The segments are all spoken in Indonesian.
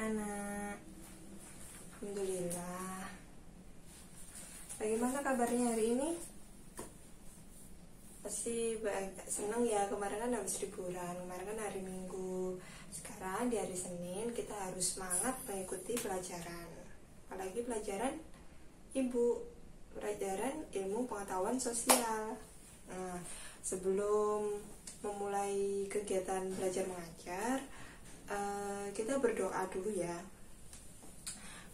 anak-anak. Alhamdulillah. Bagaimana kabarnya hari ini? Pasti seneng ya, kemarin kan habis liburan, kemarin kan hari Minggu. Sekarang di hari Senin kita harus semangat mengikuti pelajaran. Apalagi pelajaran Ibu, pelajaran ilmu pengetahuan sosial. Nah, sebelum memulai kegiatan belajar mengajar, kita berdoa dulu ya.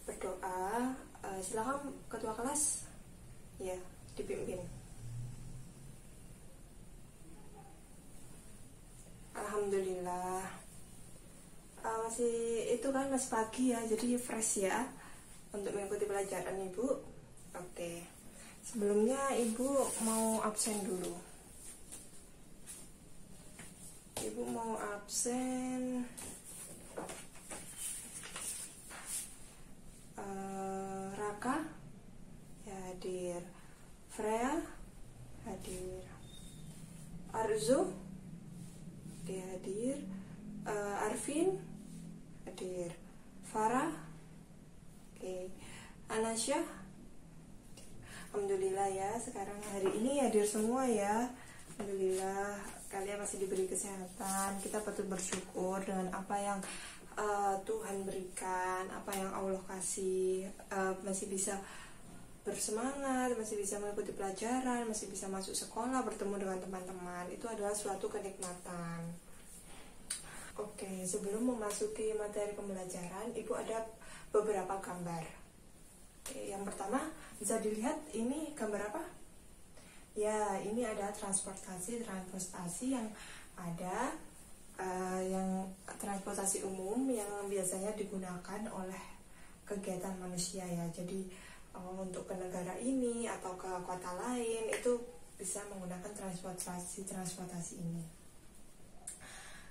Berdoa, silakan ketua kelas ya dipimpin. Alhamdulillah. Masih itu kan masih pagi ya, jadi fresh ya untuk mengikuti pelajaran Ibu. Oke. Sebelumnya Ibu mau absen dulu. Ibu mau absen Raka ya hadir, Freya hadir, Arzu dia hadir, Arvin hadir, Farah, oke, Anasya. Alhamdulillah ya, sekarang hari ini hadir semua ya. Alhamdulillah kalian masih diberi kesehatan. Kita patut bersyukur dengan apa yang Tuhan berikan, apa yang Allah kasih. Masih bisa bersemangat, masih bisa mengikuti pelajaran, masih bisa masuk sekolah, bertemu dengan teman-teman. Itu adalah suatu kenikmatan. Oke, sebelum memasuki materi pembelajaran, Ibu ada beberapa gambar. Oke, yang pertama bisa dilihat, ini gambar apa? Ya, ini ada transportasi yang ada, yang transportasi umum yang biasanya digunakan oleh kegiatan manusia ya. Jadi untuk ke negara ini atau ke kota lain itu bisa menggunakan transportasi ini.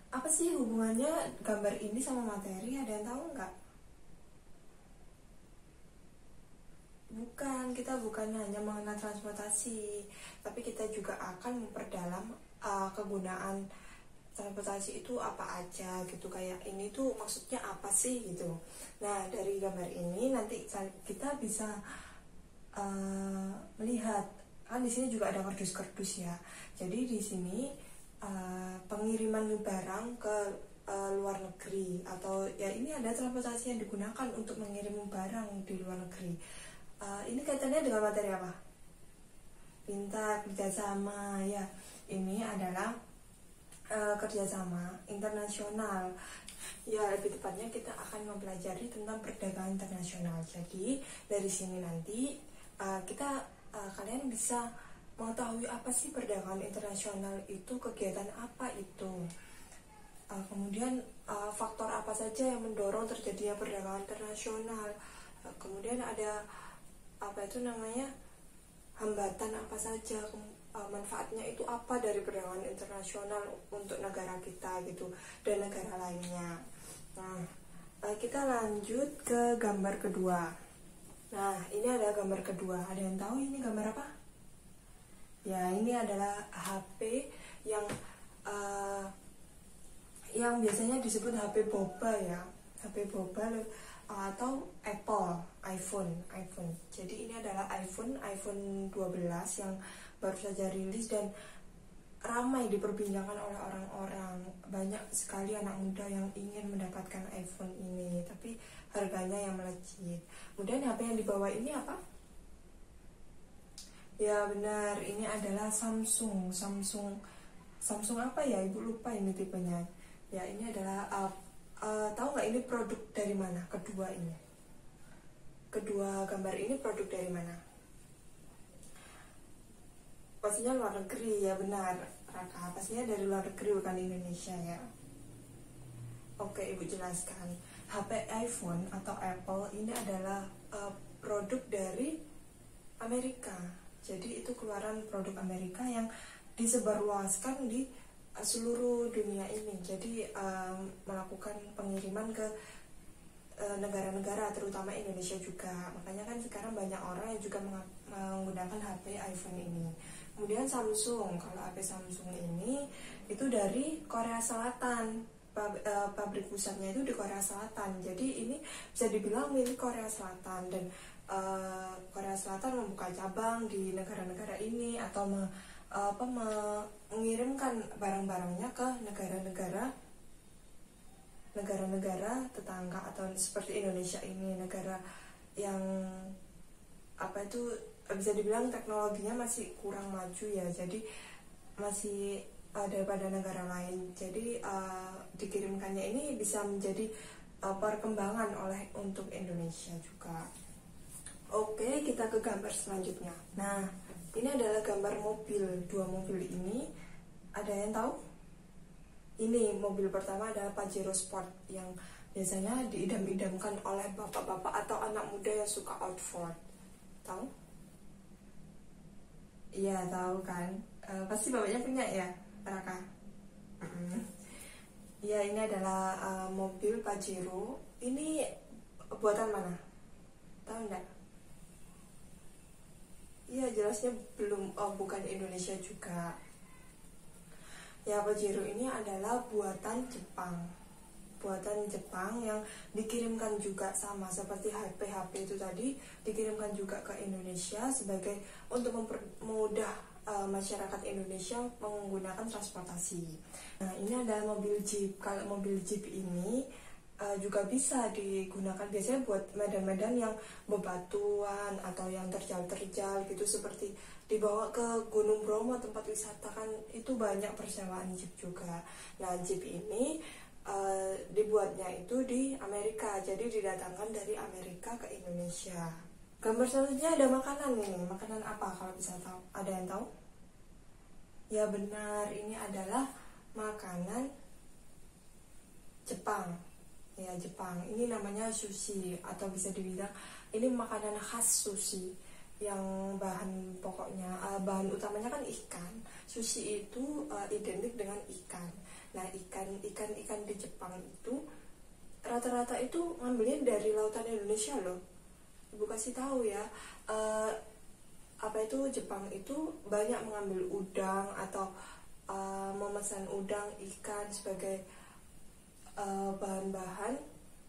Apa sih hubungannya gambar ini sama materi? Ada yang tahu nggak? Bukan, kita bukan hanya mengenal transportasi, tapi kita juga akan memperdalam kegunaan transportasi itu apa aja gitu. Kayak ini tuh maksudnya apa sih gitu. Nah, dari gambar ini nanti kita bisa melihat, kan di sini juga ada kardus-kardus ya. Jadi di sini pengiriman barang ke luar negeri, atau ya ini ada transportasi yang digunakan untuk mengirim barang di luar negeri. Ini kaitannya dengan materi apa? Pintar, kerjasama ya. Ini adalah kerjasama internasional. Ya, lebih tepatnya kita akan mempelajari tentang perdagangan internasional. Jadi dari sini nanti kalian bisa mengetahui apa sih perdagangan internasional itu, kegiatan apa itu. Kemudian faktor apa saja yang mendorong terjadinya perdagangan internasional. Kemudian ada hambatan apa saja, manfaatnya itu apa dari perdagangan internasional untuk negara kita gitu dan negara lainnya. Nah, kita lanjut ke gambar kedua. Nah, ini ada gambar kedua. Ada yang tahu ini gambar apa? Ya, ini adalah HP yang biasanya disebut HP boba ya, HP boba atau iPhone. Jadi ini adalah iPhone 12 yang baru saja rilis dan ramai diperbincangkan oleh orang-orang. Banyak sekali anak muda yang ingin mendapatkan iPhone ini, tapi harganya yang melejit. Kemudian HP yang di bawah ini apa? Ya benar, ini adalah Samsung apa ya? Ibu lupa ini tipenya. Ya, ini adalah tahu nggak ini produk dari mana? Kedua gambar ini produk dari mana? Pastinya luar negeri ya, benar Raka, pastinya dari luar negeri, bukan Indonesia ya. Oke, Ibu jelaskan. HP iPhone atau Apple ini adalah produk dari Amerika. Jadi itu keluaran produk Amerika yang disebarluaskan di seluruh dunia ini. Jadi melakukan pengiriman ke negara-negara, terutama Indonesia juga. Makanya kan sekarang banyak orang yang juga menggunakan HP iPhone ini. Kemudian Samsung, kalau HP Samsung ini itu dari Korea Selatan, pabrik pusatnya itu di Korea Selatan. Jadi ini bisa dibilang milik Korea Selatan, dan Korea Selatan membuka cabang di negara-negara ini atau mengirimkan barang-barangnya ke negara-negara tetangga, atau seperti Indonesia ini, negara yang bisa dibilang teknologinya masih kurang maju ya, jadi masih daripada negara lain. Jadi dikirimkannya ini bisa menjadi perkembangan untuk Indonesia juga. Oke, kita ke gambar selanjutnya. Nah, ini adalah gambar mobil. Dua mobil ini, ada yang tahu? Ini mobil pertama adalah Pajero Sport, yang biasanya diidam-idamkan oleh bapak-bapak atau anak muda yang suka outboard. Tahu? Iya, tahu kan? Pasti bapaknya punya ya, Raka? Ya, ini adalah mobil Pajero. Ini buatan mana? Tahu enggak? Iya, jelasnya belum. Bukan Indonesia juga. Ya, Pajero ini adalah buatan Jepang yang dikirimkan juga, sama seperti HP itu tadi, dikirimkan juga ke Indonesia sebagai untuk mempermudah masyarakat Indonesia menggunakan transportasi. Nah, ini adalah mobil Jeep. Kalau mobil Jeep ini juga bisa digunakan biasanya buat medan-medan yang bebatuan atau yang terjal-terjal gitu, seperti dibawa ke Gunung Bromo, tempat wisata kan itu banyak persewaan Jeep juga. Nah, Jeep ini dibuatnya itu di Amerika, jadi didatangkan dari Amerika ke Indonesia. Gambar selanjutnya ada makanan nih. Makanan apa kalau bisa tahu? Ada yang tahu? Ya benar, ini adalah makanan Jepang. Ya, Jepang. Ini namanya sushi, atau bisa dibilang ini makanan khas sushi, yang bahan utamanya kan ikan. Sushi itu identik dengan ikan. Nah, ikan di Jepang itu rata-rata itu ngambilnya dari lautan Indonesia loh. Ibu kasih tahu ya, Jepang itu banyak mengambil udang atau memesan udang, ikan sebagai bahan-bahan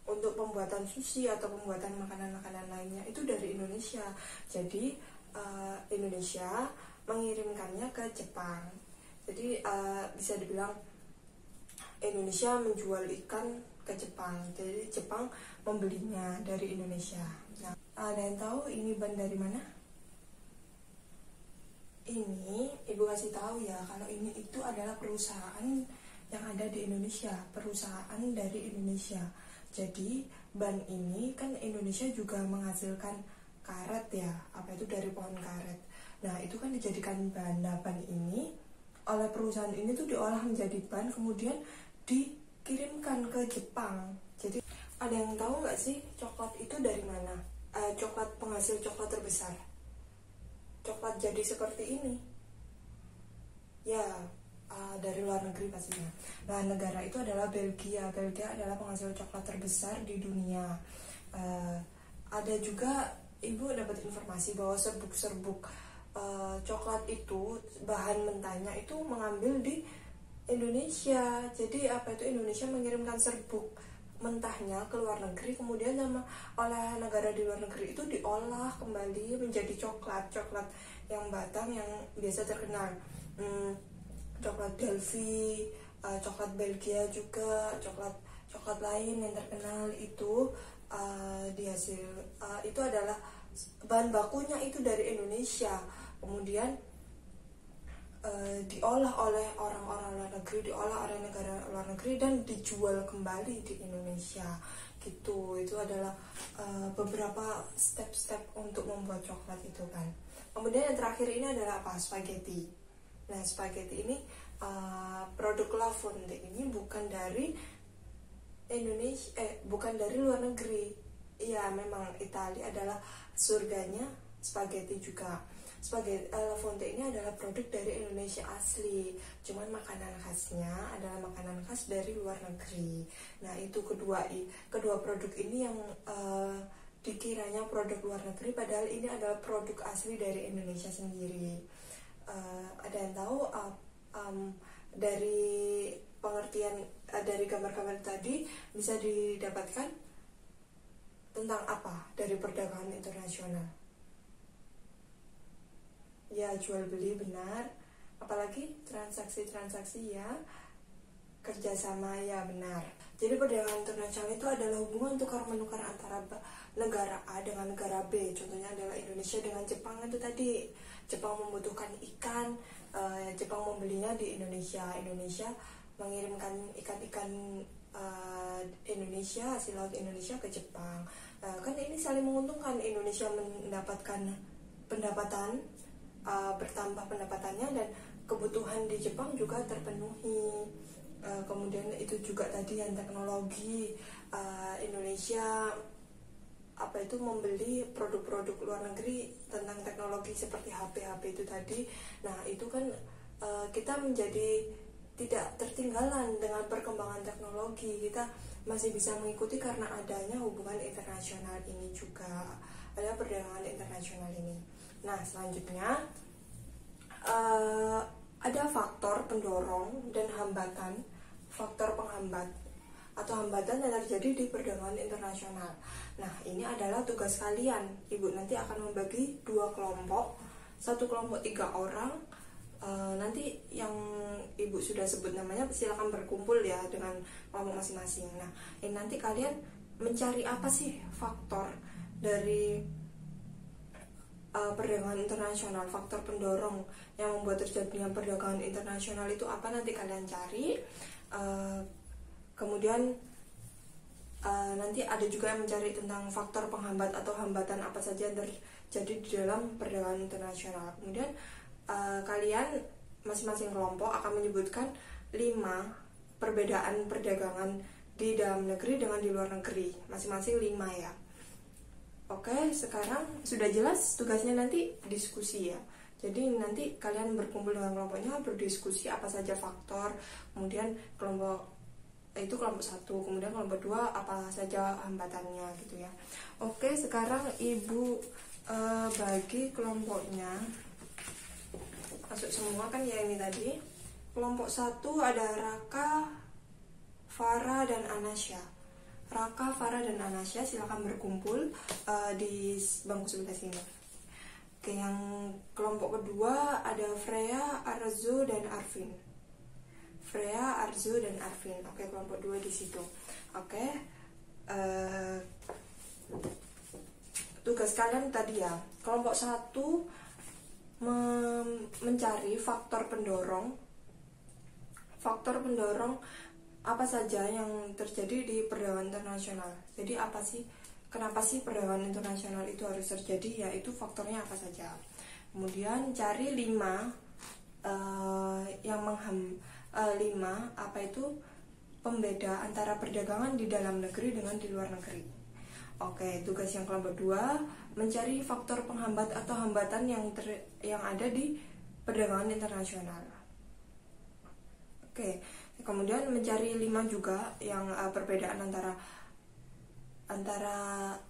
untuk pembuatan sushi atau pembuatan makanan-makanan lainnya itu dari Indonesia. Jadi Indonesia mengirimkannya ke Jepang. Jadi bisa dibilang Indonesia menjual ikan ke Jepang. Jadi Jepang membelinya dari Indonesia. Nah, ada yang tahu ini ban dari mana? Ini ibu kasih tahu ya, kalau ini itu adalah perusahaan yang ada di Indonesia, perusahaan dari Indonesia. Jadi ban ini kan Indonesia juga menghasilkan karet ya, dari pohon karet. Nah, itu kan dijadikan ban. Nah, ban ini oleh perusahaan ini tuh diolah menjadi ban, kemudian dikirimkan ke Jepang. Jadi ada yang tahu nggak sih coklat itu dari mana? Coklat penghasil coklat terbesar. Coklat jadi seperti ini. Ya, dari luar negeri pastinya. Nah, negara itu adalah Belgia. Belgia adalah penghasil coklat terbesar di dunia. Ada juga ibu dapat informasi bahwa serbuk-serbuk coklat itu, bahan mentahnya itu mengambil di Indonesia. Jadi Indonesia mengirimkan serbuk mentahnya ke luar negeri, kemudian oleh negara di luar negeri itu diolah kembali menjadi coklat yang batang yang biasa terkenal. Coklat Delphi, coklat Belgia juga, coklat lain yang terkenal itu itu adalah bahan bakunya itu dari Indonesia, kemudian diolah oleh orang-orang luar negeri, diolah oleh negara luar negeri dan dijual kembali di Indonesia gitu. Itu adalah beberapa step-step untuk membuat coklat itu kan. Kemudian yang terakhir ini adalah apa? Spaghetti. Nah, spaghetti ini produk La Fonte ini bukan dari Indonesia, bukan dari luar negeri. Iya, memang Italia adalah surganya spaghetti juga. Spaghetti La Fonte ini adalah produk dari Indonesia asli, cuman makanan khasnya adalah makanan khas dari luar negeri. Nah, itu kedua produk ini yang dikiranya produk luar negeri, padahal ini adalah produk asli dari Indonesia sendiri. Ada yang tahu dari pengertian dari gambar-gambar tadi bisa didapatkan tentang apa dari perdagangan internasional? Ya, jual beli, benar. Apalagi transaksi-transaksi ya, kerjasama, ya benar. Jadi perdagangan internasional itu adalah hubungan tukar-menukar antara negara A dengan negara B. Contohnya adalah Indonesia dengan Jepang itu tadi. Jepang membutuhkan ikan, Jepang membelinya di Indonesia. Indonesia mengirimkan ikan-ikan Indonesia, hasil laut Indonesia ke Jepang. Kan ini saling menguntungkan. Indonesia mendapatkan pendapatan, bertambah pendapatannya, dan kebutuhan di Jepang juga terpenuhi. Kemudian itu juga tadi yang teknologi, Indonesia membeli produk-produk luar negeri tentang teknologi seperti HP itu tadi. Nah itu kan kita menjadi tidak tertinggalan dengan perkembangan teknologi. Kita masih bisa mengikuti karena adanya hubungan internasional ini juga, ada perdagangan internasional ini. Nah selanjutnya ada faktor pendorong dan hambatan, faktor penghambat atau hambatan yang terjadi di perdagangan internasional. Nah ini adalah tugas kalian. Ibu nanti akan membagi 2 kelompok, satu kelompok 3 orang. Nanti yang ibu sudah sebut namanya silakan berkumpul ya dengan kelompok masing-masing. Nah ini nanti kalian mencari apa sih faktor dari perdagangan internasional, faktor pendorong yang membuat terjadinya perdagangan internasional itu apa, nanti kalian cari. Kemudian nanti ada juga yang mencari tentang faktor penghambat atau hambatan apa saja yang terjadi di dalam perdagangan internasional. Kemudian kalian masing-masing kelompok akan menyebutkan 5 perbedaan perdagangan di dalam negeri dengan di luar negeri, masing-masing 5 ya. Oke, sekarang sudah jelas tugasnya, nanti diskusi ya. Jadi nanti kalian berkumpul dengan kelompoknya, berdiskusi apa saja faktor, kemudian kelompok 1, kemudian kelompok 2 apa saja hambatannya gitu ya. Oke, sekarang ibu bagi kelompoknya, masuk semua kan ya ini tadi. Kelompok 1 ada Raka, Farah, dan Anasya. Raka, Farah, dan Anasya silakan berkumpul di bangku sebelah sini. Oke, yang kelompok kedua ada Freya, Arzo, dan Arvin. Freya, Arzo, dan Arvin. Oke, kelompok 2 di situ. Oke, tugas kalian tadi ya, kelompok 1 mencari faktor pendorong apa saja yang terjadi di perdagangan internasional. Jadi apa sih, kenapa sih perdagangan internasional itu harus terjadi, yaitu faktornya apa saja. Kemudian cari 5 apa itu pembeda antara perdagangan di dalam negeri dengan di luar negeri. Oke, tugas yang kelompok 2 mencari faktor penghambat atau hambatan yang ada di perdagangan internasional. Oke, kemudian mencari 5 juga yang perbedaan antara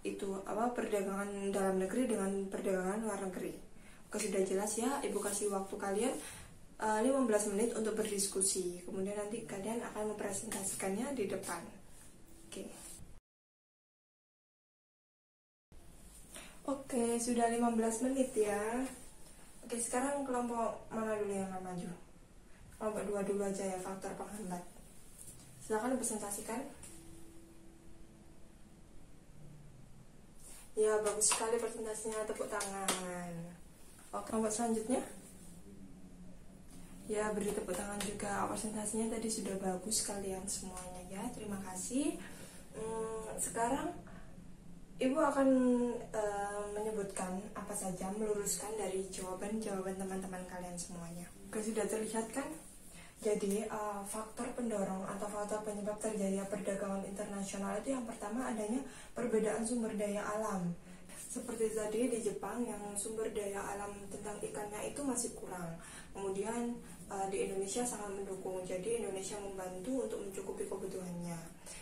itu perdagangan dalam negeri dengan perdagangan luar negeri. Oke, sudah jelas ya. Ibu kasih waktu kalian 15 menit untuk berdiskusi. Kemudian nanti kalian akan mempresentasikannya di depan. Oke, sudah 15 menit ya. Oke, sekarang kelompok mana dulu yang akan maju? Kelompok 2 dulu aja ya, faktor penghambat. Silakan presentasikan. Ya, bagus sekali presentasinya, tepuk tangan. Oke, kelompok selanjutnya. Ya, beri tepuk tangan juga. Presentasinya tadi sudah bagus kalian semuanya ya. Terima kasih. Sekarang Ibu akan menyebutkan apa saja, meluruskan dari jawaban-jawaban teman-teman kalian semuanya. Oke, sudah terlihat kan? Jadi faktor pendorong atau faktor penyebab terjadinya perdagangan internasional itu yang pertama adanya perbedaan sumber daya alam. Seperti tadi di Jepang yang sumber daya alam tentang ikannya itu masih kurang. Kemudian di Indonesia sangat mendukung, jadi Indonesia membantu untuk mencukupi kebutuhannya.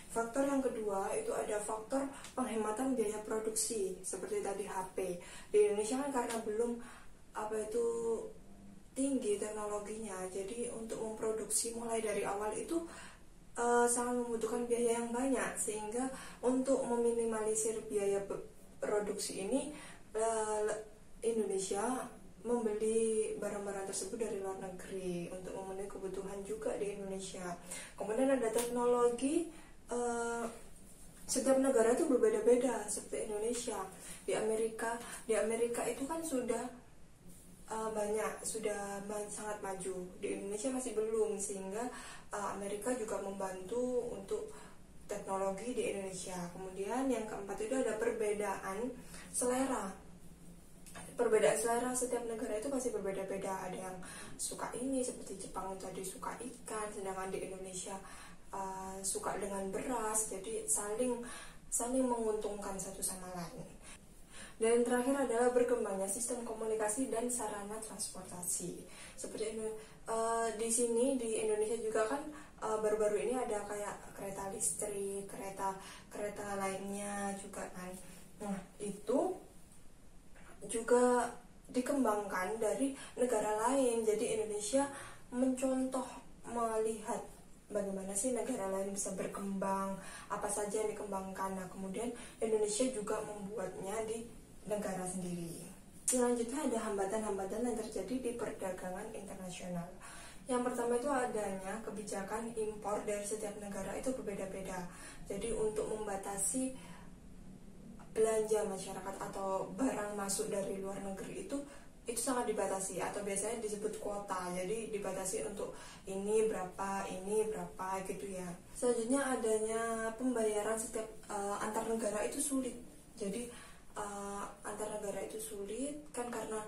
Faktor yang kedua itu ada faktor penghematan biaya produksi, seperti tadi HP. Di Indonesia kan karena belum tinggi teknologinya. Jadi untuk memproduksi mulai dari awal itu sangat membutuhkan biaya yang banyak, sehingga untuk meminimalisir biaya produksi ini Indonesia membeli barang-barang tersebut dari luar negeri untuk memenuhi kebutuhan juga di Indonesia. Kemudian ada teknologi, setiap negara itu berbeda-beda. Seperti Indonesia, di Amerika itu kan sudah sangat maju. Di Indonesia masih belum, sehingga Amerika juga membantu untuk teknologi di Indonesia. Kemudian yang keempat itu ada perbedaan selera. Perbedaan selera setiap negara itu pasti berbeda-beda. Ada yang suka ini, seperti Jepang tadi suka ikan, sedangkan di Indonesia suka dengan beras. Jadi saling menguntungkan satu sama lain. Dan yang terakhir adalah berkembangnya sistem komunikasi dan sarana transportasi. Seperti ini, di sini di Indonesia juga kan baru-baru ini ada kayak kereta listrik, kereta lainnya juga kan. Nah, itu juga dikembangkan dari negara lain. Jadi Indonesia mencontoh, melihat bagaimana sih negara lain bisa berkembang, apa saja yang dikembangkan. Nah, kemudian Indonesia juga membuatnya di negara sendiri. Selanjutnya ada hambatan-hambatan yang terjadi di perdagangan internasional. Yang pertama itu adanya kebijakan impor dari setiap negara itu berbeda-beda. Jadi untuk membatasi belanja masyarakat atau barang masuk dari luar negeri itu sangat dibatasi, atau biasanya disebut kuota. Jadi dibatasi untuk ini berapa gitu ya. Selanjutnya adanya pembayaran setiap antar negara itu sulit. Jadi antar negara itu sulit kan, karena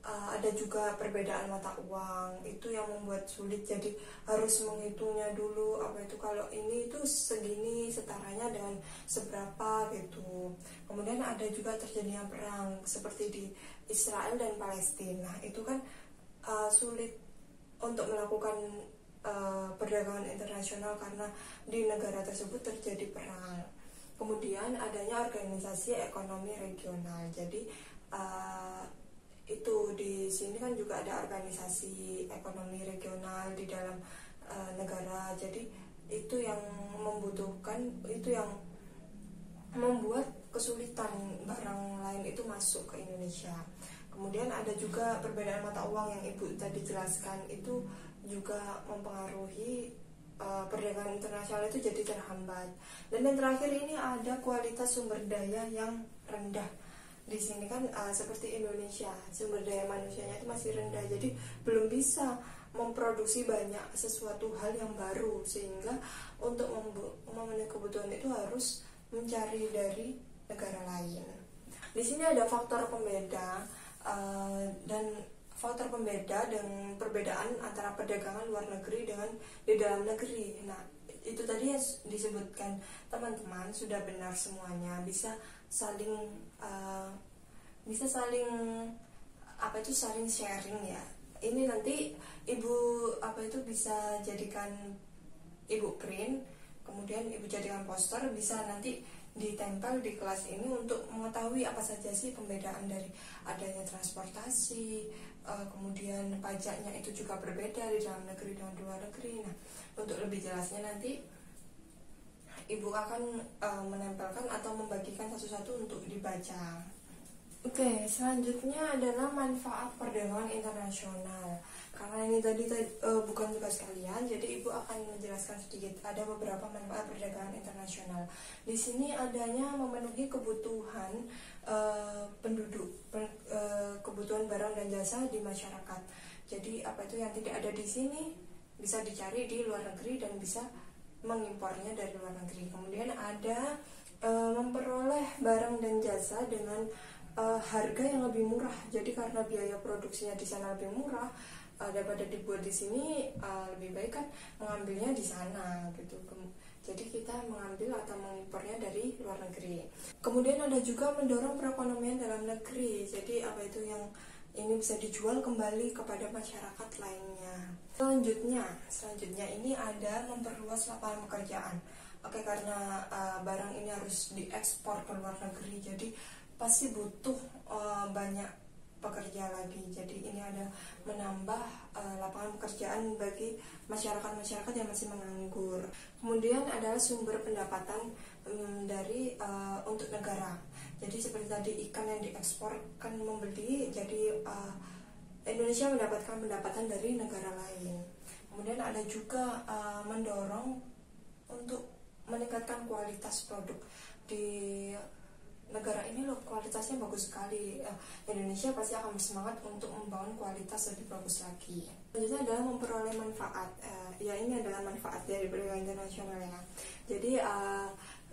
ada juga perbedaan mata uang, itu yang membuat sulit. Jadi harus menghitungnya dulu, apa itu kalau ini itu segini setaranya dengan seberapa gitu. Kemudian ada juga terjadinya perang seperti di Israel dan Palestina. Itu kan sulit untuk melakukan perdagangan internasional karena di negara tersebut terjadi perang. Kemudian adanya organisasi ekonomi regional. Jadi itu di sini kan juga ada organisasi ekonomi regional di dalam negara. Jadi itu yang membuat kesulitan barang lain itu masuk ke Indonesia. Kemudian ada juga perbedaan mata uang yang Ibu tadi jelaskan, itu juga mempengaruhi perdagangan internasional itu jadi terhambat. Dan yang terakhir ini ada kualitas sumber daya yang rendah. Di sini kan seperti Indonesia, sumber daya manusianya itu masih rendah, jadi belum bisa memproduksi banyak sesuatu hal yang baru, sehingga untuk memenuhi kebutuhan itu harus mencari dari negara lain. Di sini ada faktor pembeda dan perbedaan antara perdagangan luar negeri dengan di dalam negeri. Nah, itu tadi yang disebutkan teman-teman sudah benar semuanya, bisa saling saling sharing ya. Ini nanti Ibu bisa jadikan Ibu print, kemudian Ibu jadikan poster, bisa nanti ditempel di kelas ini untuk mengetahui apa saja sih pembedaan dari adanya transportasi, kemudian pajaknya itu juga berbeda di dalam negeri dan luar negeri. Nah, untuk lebih jelasnya nanti Ibu akan menempelkan atau membagikan satu-satu untuk dibaca. Oke, selanjutnya adalah manfaat perdagangan internasional. Karena ini tadi bukan tugas kalian, jadi Ibu akan menjelaskan sedikit. Ada beberapa manfaat perdagangan internasional. Di sini adanya memenuhi kebutuhan penduduk, kebutuhan barang dan jasa di masyarakat. Jadi apa itu yang tidak ada di sini bisa dicari di luar negeri dan bisa mengimpornya dari luar negeri. Kemudian ada memperoleh barang dan jasa dengan harga yang lebih murah. Jadi karena biaya produksinya di sana lebih murah daripada dibuat di sini, lebih baik kan mengambilnya di sana gitu. Jadi kita mengambil atau mengimpornya dari luar negeri. Kemudian ada juga mendorong perekonomian dalam negeri. Jadi apa itu yang ini bisa dijual kembali kepada masyarakat lainnya. Selanjutnya ini ada memperluas lapangan pekerjaan. Oke, karena barang ini harus diekspor ke luar negeri, jadi pasti butuh banyak pekerja kerja lagi. Jadi ini ada menambah lapangan pekerjaan bagi masyarakat yang masih menganggur. Kemudian adalah sumber pendapatan dari untuk negara. Jadi seperti tadi ikan yang diekspor kan membeli, jadi Indonesia mendapatkan pendapatan dari negara lain. Kemudian ada juga mendorong untuk meningkatkan kualitas produk di negara ini loh, kualitasnya bagus sekali. Indonesia pasti akan bersemangat untuk membangun kualitas lebih bagus lagi. Selanjutnya adalah memperoleh manfaat. Ya ini adalah manfaat dari perdagangan internasional ya. Jadi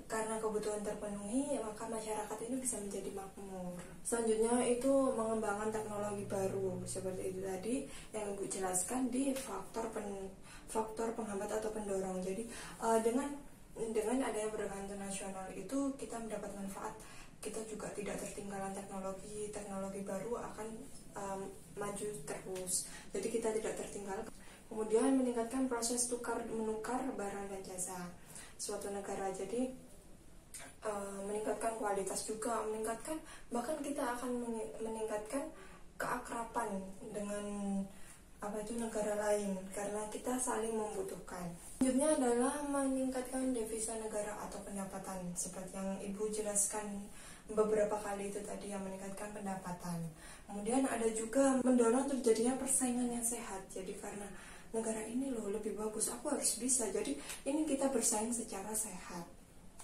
karena kebutuhan terpenuhi, maka masyarakat ini bisa menjadi makmur. Selanjutnya itu mengembangkan teknologi baru seperti itu tadi yang Ibu jelaskan di faktor penghambat atau pendorong. Jadi dengan adanya perdagangan internasional itu kita mendapat manfaat. Kita juga tidak tertinggalan teknologi baru akan maju terus. Jadi kita tidak tertinggal. Kemudian meningkatkan proses menukar barang dan jasa suatu negara. Jadi meningkatkan kualitas juga, bahkan kita akan meningkatkan keakraban dengan negara lain karena kita saling membutuhkan. Selanjutnya adalah meningkatkan devisa negara atau pendapatan seperti yang Ibu jelaskan beberapa kali itu tadi, yang meningkatkan pendapatan. Kemudian ada juga mendorong terjadinya persaingan yang sehat. Jadi karena negara ini loh lebih bagus, aku harus bisa. Jadi ini kita bersaing secara sehat.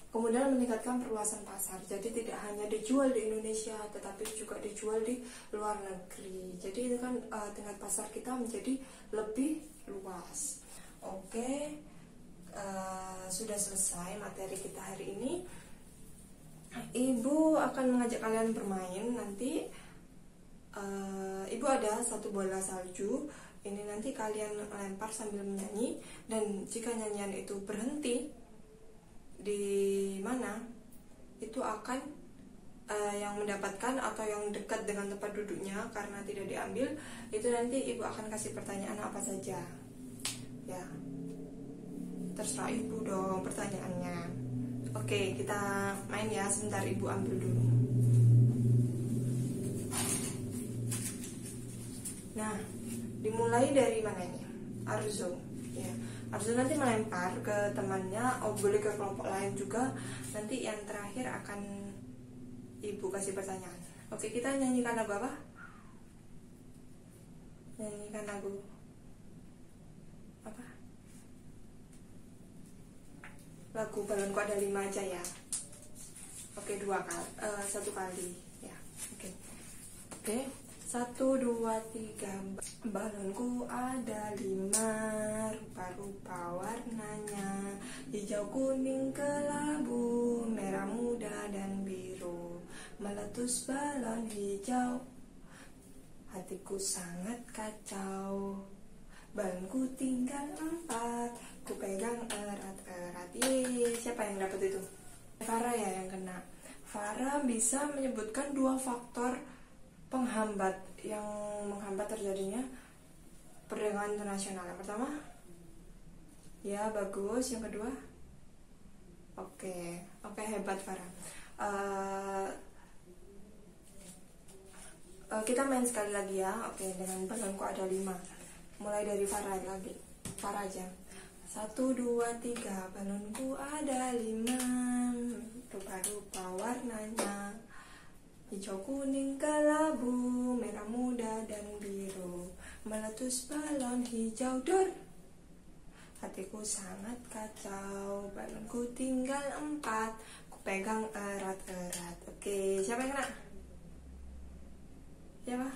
Kemudian meningkatkan perluasan pasar. Jadi tidak hanya dijual di Indonesia, tetapi juga dijual di luar negeri. Jadi itu kan tingkat pasar kita menjadi lebih luas. Oke, sudah selesai materi kita hari ini. Ibu akan mengajak kalian bermain. Nanti Ibu ada satu bola salju. Ini nanti kalian lempar sambil menyanyi. Dan jika nyanyian itu berhenti di mana, itu akan yang mendapatkan atau yang dekat dengan tempat duduknya karena tidak diambil, itu nanti Ibu akan kasih pertanyaan apa saja ya, terserah Ibu dong pertanyaannya. Oke, kita main ya. Sebentar Ibu ambil dulu. Nah, dimulai dari mana ini? Arzo ya. Arzu nanti melempar ke temannya, boleh ke kelompok lain juga. Nanti yang terakhir akan Ibu kasih pertanyaan. Oke, kita nyanyikan lagu apa? Nyanyikan lagu apa? Lagu Balonku Ada 5 aja ya. Oke, 2 kali, 1 kali ya. Oke. 1, 2, 3. Balonku ada 5, rupa-rupa warnanya, hijau, kuning, kelabu, merah muda dan biru. Meletus balon hijau, hatiku sangat kacau. Balonku tinggal 4, ku pegang erat-erat. Yeay, siapa yang dapat itu? Farah ya yang kena. Farah bisa menyebutkan 2 faktor penghambat yang menghambat terjadinya perdagangan internasional. Yang pertama, ya bagus. Yang kedua, oke, hebat Farah. Kita main sekali lagi ya. Oke, dengan balonku ada 5. Mulai dari Farah lagi. Farah aja. 1, 2, 3. Balonku ada 5, rupa-rupa warnanya, hijau, kuning, kelabu, merah muda dan biru. Meletus balon hijau, dor. Hatiku sangat kacau. Balonku tinggal 4, ku pegang erat-erat. Oke, siapa yang kena? Siapa?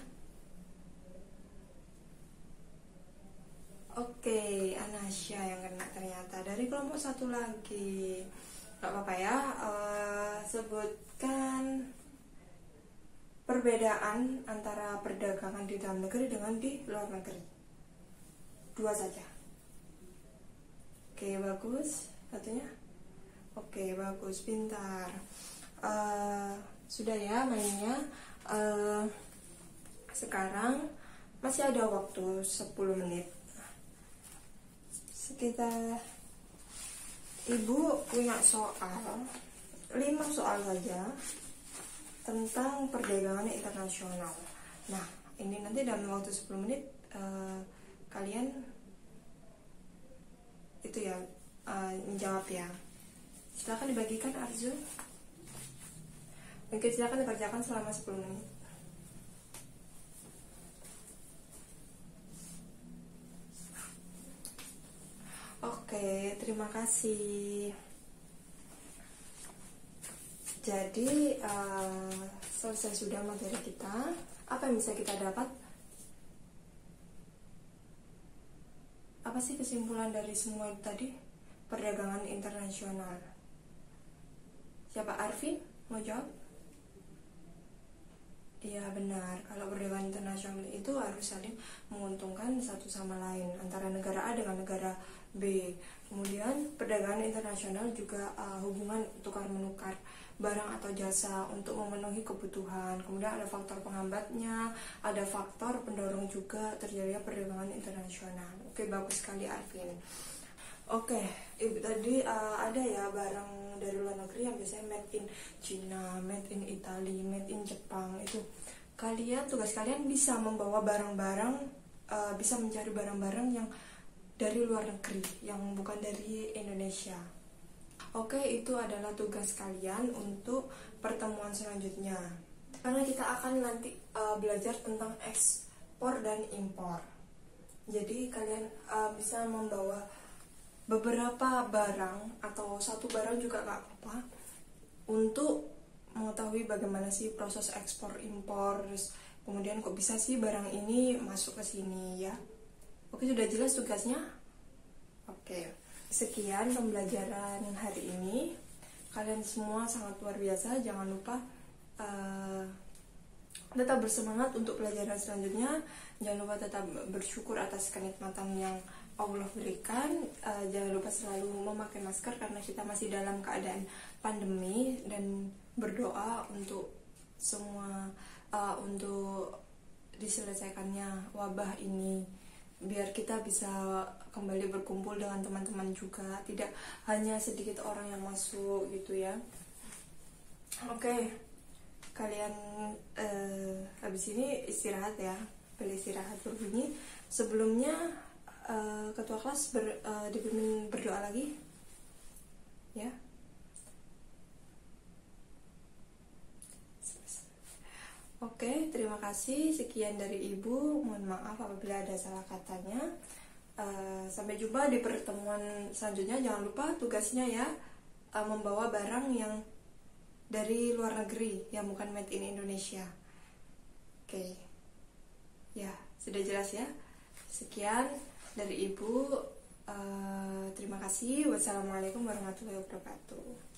Oke, Anasya yang kena ternyata. Dari kelompok satu lagi. Gak apa-apa ya. Sebutkan perbedaan antara perdagangan di dalam negeri dengan di luar negeri. 2 saja. Oke, bagus. Satunya? Oke, bagus. Pintar. Sudah ya mainnya. Sekarang masih ada waktu 10 menit. Sekitar Ibu punya soal 5 soal saja tentang perdagangan internasional. Nah, ini nanti dalam waktu 10 menit kalian itu ya menjawab ya. Silakan dibagikan Arzu. Mungkin silakan dikerjakan selama 10 menit. Oke, terima kasih. Jadi selesai sudah materi kita. Apa yang bisa kita dapat? Apa sih kesimpulan dari semua itu tadi? Perdagangan internasional. Siapa, Arvin? Mau jawab? Iya benar, kalau perdagangan internasional itu harus saling menguntungkan satu sama lain antara negara A dengan negara B. Kemudian perdagangan internasional juga hubungan tukar menukar barang atau jasa untuk memenuhi kebutuhan. Kemudian ada faktor penghambatnya, ada faktor pendorong juga terjadinya perdagangan internasional. Oke, bagus sekali Arvin. Oke, Ibu tadi ada ya barang dari luar negeri yang biasanya made in China, made in Italy, made in Jepang. Itu tugas kalian bisa membawa barang-barang, bisa mencari barang-barang yang dari luar negeri, yang bukan dari Indonesia. Oke, itu adalah tugas kalian untuk pertemuan selanjutnya. Karena kita akan nanti belajar tentang ekspor dan impor. Jadi kalian bisa membawa beberapa barang atau satu barang juga gak apa-apa untuk mengetahui bagaimana sih proses ekspor impor, kemudian kok bisa sih barang ini masuk ke sini ya. Oke, sudah jelas tugasnya? Oke, sekian pembelajaran hari ini. Kalian semua sangat luar biasa. Jangan lupa tetap bersemangat untuk pelajaran selanjutnya. Jangan lupa tetap bersyukur atas kenikmatan yang Allah berikan. Jangan lupa selalu memakai masker karena kita masih dalam keadaan pandemi, dan berdoa untuk semua untuk diselesaikannya wabah ini, biar kita bisa kembali berkumpul dengan teman-teman juga, tidak hanya sedikit orang yang masuk gitu ya. Oke, kalian habis ini istirahat ya, bel istirahat berbunyi. Sebelumnya ketua kelas dipimpin berdoa lagi ya. Oke, terima kasih. Sekian dari Ibu. Mohon maaf apabila ada salah katanya. Sampai jumpa di pertemuan selanjutnya. Jangan lupa tugasnya ya, membawa barang yang dari luar negeri, yang bukan made in Indonesia. Oke, ya sudah jelas ya. Sekian dari Ibu. Terima kasih. Wassalamualaikum warahmatullahi wabarakatuh.